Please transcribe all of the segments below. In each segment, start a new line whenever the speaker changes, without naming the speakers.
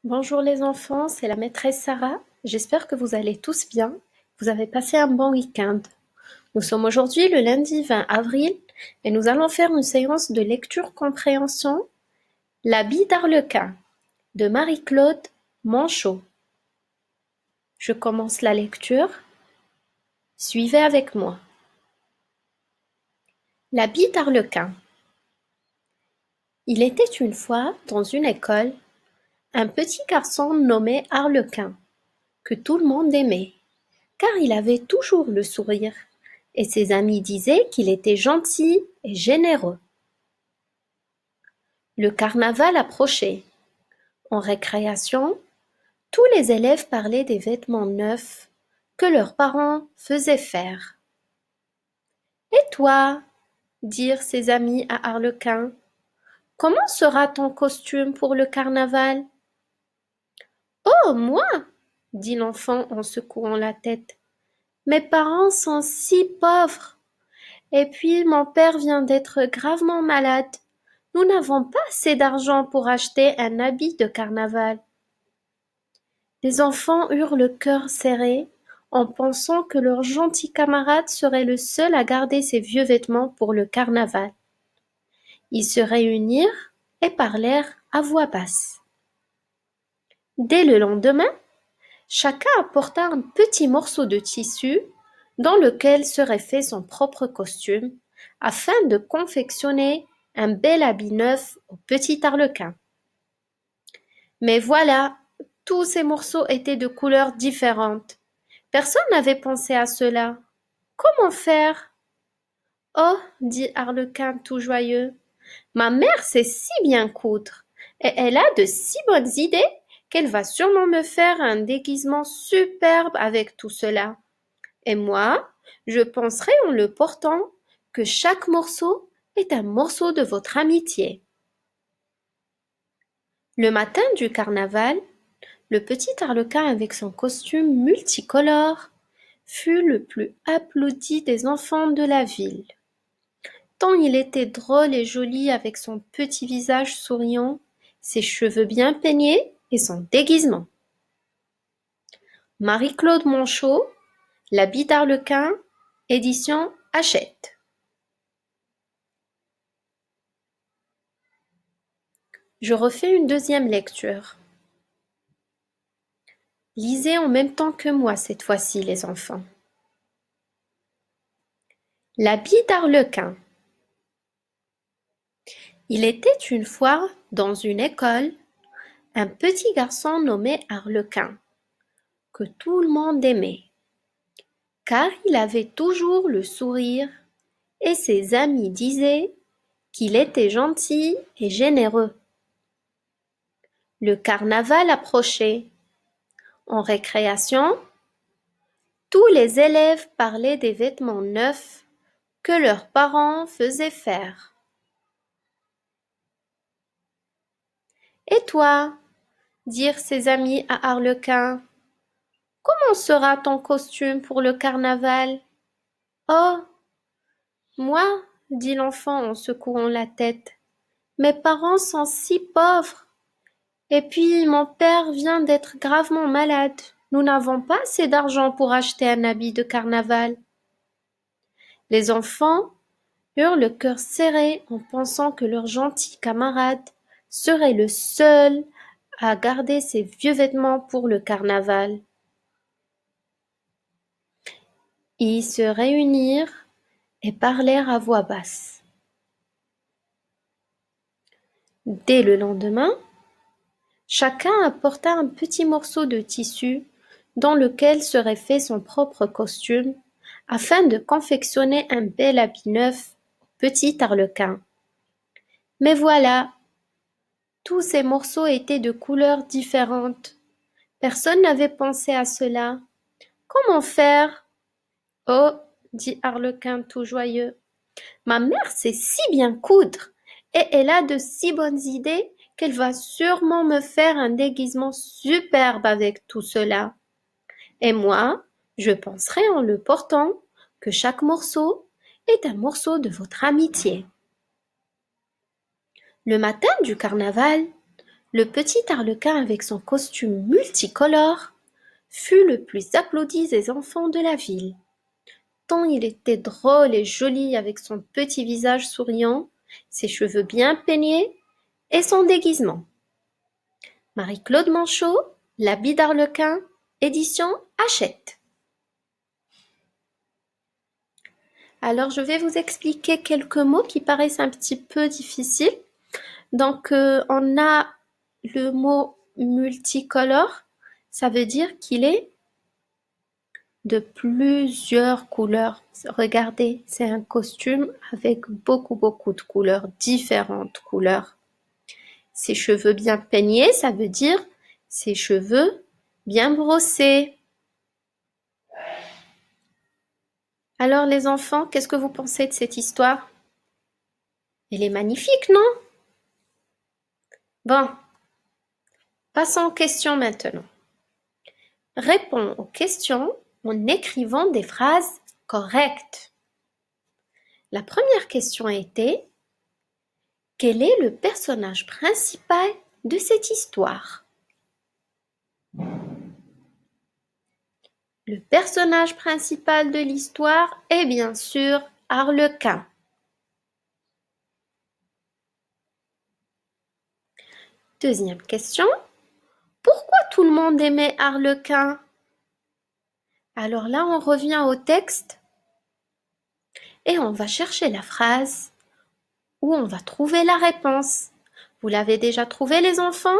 Bonjour les enfants, c'est la maîtresse Sarah. J'espère que vous allez tous bien. Vous avez passé un bon week-end. Nous sommes aujourd'hui le lundi 20 avril et nous allons faire une séance de lecture-compréhension L'habit d'Arlequin de Marie-Claude Monchot. Je commence la lecture. Suivez avec moi. L'habit d'Arlequin. Il était une fois, dans une école, un petit garçon nommé Arlequin, que tout le monde aimait, car il avait toujours le sourire, et ses amis disaient qu'il était gentil et généreux. Le carnaval approchait. En récréation, tous les élèves parlaient des vêtements neufs que leurs parents faisaient faire. Et toi, dirent ses amis à Arlequin, comment sera ton costume pour le carnaval? Oh, moi, dit l'enfant en secouant la tête. Mes parents sont si pauvres. Et puis mon père vient d'être gravement malade. Nous n'avons pas assez d'argent pour acheter un habit de carnaval. Les enfants eurent le cœur serré en pensant que leur gentil camarade serait le seul à garder ses vieux vêtements pour le carnaval. Ils se réunirent et parlèrent à voix basse. Dès le lendemain, chacun apporta un petit morceau de tissu dans lequel serait fait son propre costume, afin de confectionner un bel habit neuf au petit Arlequin. Mais voilà, tous ces morceaux étaient de couleurs différentes. Personne n'avait pensé à cela. Comment faire? Oh, dit Arlequin tout joyeux, ma mère sait si bien coudre, et elle a de si bonnes idées qu'elle va sûrement me faire un déguisement superbe avec tout cela. Et moi, je penserai en le portant que chaque morceau est un morceau de votre amitié. Le matin du carnaval, le petit Arlequin avec son costume multicolore fut le plus applaudi des enfants de la ville. Tant il était drôle et joli avec son petit visage souriant, ses cheveux bien peignés et son déguisement. Marie-Claude Monchot, L'habit d'Arlequin, édition Hachette. Je refais une deuxième lecture. Lisez en même temps que moi cette fois-ci, les enfants. L'habit d'Arlequin. Il était une fois, dans une école, un petit garçon nommé Arlequin, que tout le monde aimait, car il avait toujours le sourire, et ses amis disaient qu'il était gentil et généreux. Le carnaval approchait. En récréation, tous les élèves parlaient des vêtements neufs que leurs parents faisaient faire. Et toi, dirent ses amis à Arlequin, comment sera ton costume pour le carnaval? Oh, moi, dit l'enfant en secouant la tête, mes parents sont si pauvres. Et puis mon père vient d'être gravement malade. Nous n'avons pas assez d'argent pour acheter un habit de carnaval. Les enfants eurent le cœur serré en pensant que leur gentil camarade serait le seul à garder ses vieux vêtements pour le carnaval. Ils se réunirent et parlèrent à voix basse. Dès le lendemain, chacun apporta un petit morceau de tissu dans lequel serait fait son propre costume, afin de confectionner un bel habit neuf au petit Arlequin. Mais voilà, tous ces morceaux étaient de couleurs différentes. Personne n'avait pensé à cela. Comment faire? Oh, dit Arlequin tout joyeux, ma mère sait si bien coudre, et elle a de si bonnes idées qu'elle va sûrement me faire un déguisement superbe avec tout cela. Et moi, je penserai en le portant que chaque morceau est un morceau de votre amitié. Le matin du carnaval, Le petit arlequin avec son costume multicolore fut le plus applaudi des enfants de la ville, tant il était drôle et joli avec son petit visage souriant, ses cheveux bien peignés et son déguisement. Marie-Claude Manchot, L'habit d'Arlequin, édition Hachette. Alors je vais vous expliquer quelques mots qui paraissent un petit peu difficiles. Donc on a le mot multicolore, ça veut dire qu'il est de plusieurs couleurs. Regardez, c'est un costume avec beaucoup de couleurs, différentes couleurs. Ses cheveux bien peignés, ça veut dire ses cheveux bien brossés. Alors les enfants, qu'est-ce que vous pensez de cette histoire? Elle est magnifique, non? Bon, passons aux questions maintenant. Réponds aux questions en écrivant des phrases correctes. La première question était: quel est le personnage principal de cette histoire? Le personnage principal de l'histoire est bien sûr Arlequin. Deuxième question: pourquoi tout le monde aimait Arlequin? Alors là, on revient au texte et on va chercher la phrase où on va trouver la réponse. Vous l'avez déjà trouvé, les enfants?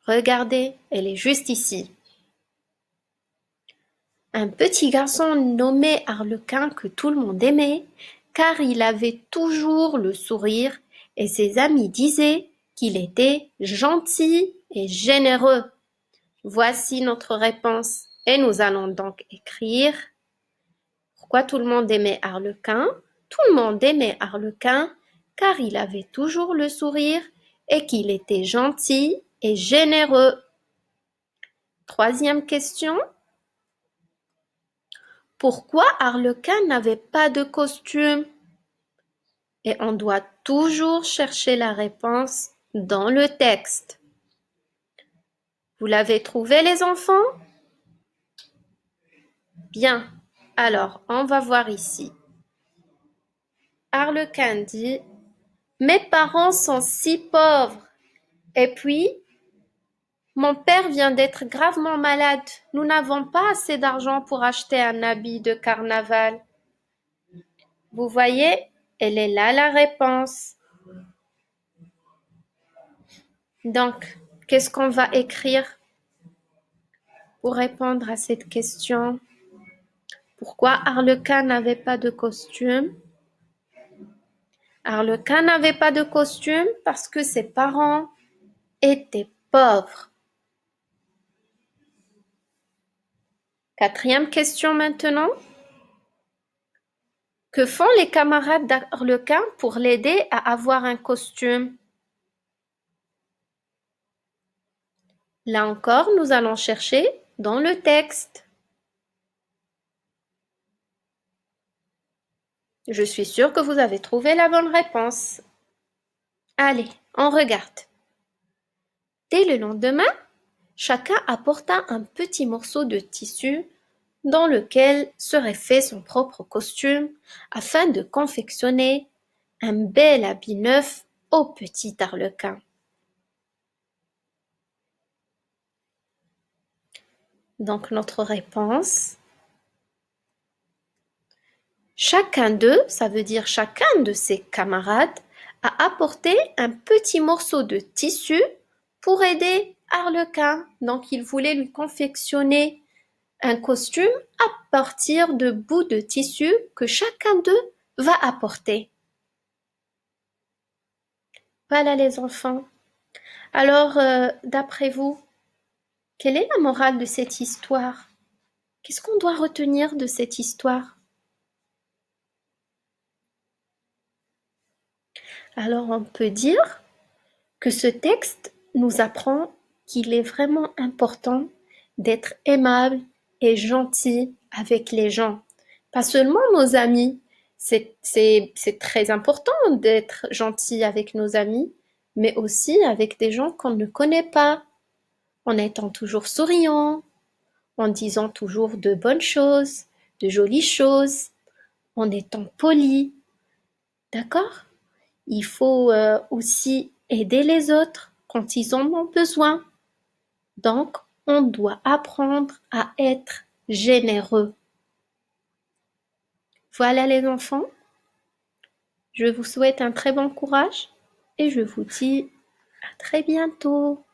Regardez, elle est juste ici. Un petit garçon nommé Arlequin que tout le monde aimait, car il avait toujours le sourire et ses amis disaient qu'il était gentil et généreux. Voici notre réponse et nous allons donc écrire: pourquoi tout le monde aimait Arlequin? Tout le monde aimait Arlequin car il avait toujours le sourire et qu'il était gentil et généreux. Troisième question: pourquoi Arlequin n'avait pas de costume? Et on doit toujours chercher la réponse dans le texte. Vous l'avez trouvé, les enfants? Bien, alors on va voir ici. Arlequin dit: mes parents sont si pauvres. Et puis, mon père vient d'être gravement malade. Nous n'avons pas assez d'argent pour acheter un habit de carnaval. Vous voyez, elle est là la réponse. Donc, qu'est-ce qu'on va écrire pour répondre à cette question? Pourquoi Arlequin n'avait pas de costume? Arlequin n'avait pas de costume parce que ses parents étaient pauvres. Quatrième question maintenant. Que font les camarades d'Arlequin pour l'aider à avoir un costume? Là encore, nous allons chercher dans le texte. Je suis sûre que vous avez trouvé la bonne réponse. Allez, on regarde. Dès le lendemain, chacun apporta un petit morceau de tissu dans lequel serait fait son propre costume afin de confectionner un bel habit neuf au petit Arlequin. Donc notre réponse: chacun d'eux, ça veut dire chacun de ses camarades, a apporté un petit morceau de tissu pour aider Arlequin. Donc il voulait lui confectionner un costume à partir de bouts de tissu que chacun d'eux va apporter. Voilà les enfants. Alors, d'après vous, quelle est la morale de cette histoire? Qu'est-ce qu'on doit retenir de cette histoire? Alors, on peut dire que ce texte nous apprend qu'il est vraiment important d'être aimable et gentil avec les gens. Pas seulement nos amis, C'est très important d'être gentil avec nos amis, mais aussi avec des gens qu'on ne connaît pas, en étant toujours souriant, en disant toujours de bonnes choses, de jolies choses, en étant poli. D'accord? Il faut aussi aider les autres quand ils en ont besoin. Donc, on doit apprendre à être généreux. Voilà les enfants, je vous souhaite un très bon courage et je vous dis à très bientôt.